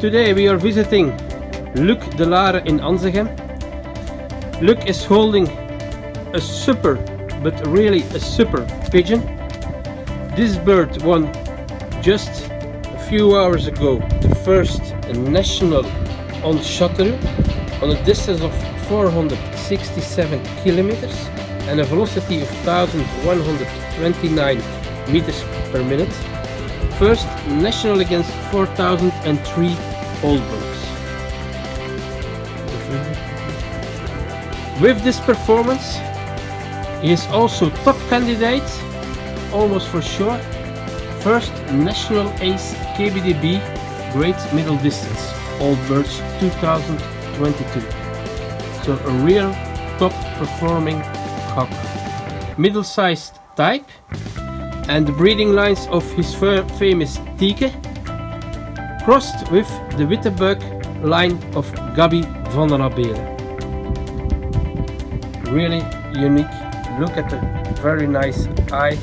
Today we are visiting Luc de Laere in Anzegem. Luc is holding a super, but really a super pigeon. This bird won just a few hours ago the first national on Chateauroux on a distance of 467 kilometers and a velocity of 1129 meters per minute. First national against 4003 old birds. With this performance, he is also top candidate, almost for sure, first national ace KBDB Great Middle Distance Old Birds 2022. So a real top performing cock. Middle-sized type, and the breeding lines of his famous Tieke, crossed with the Wittebug line of Gabi van der Abelen. Really unique. Look at the very nice eye.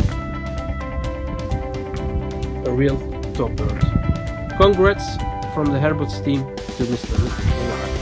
A real top bird. Congrats from the Herbots team to Mr. Luc de Laere.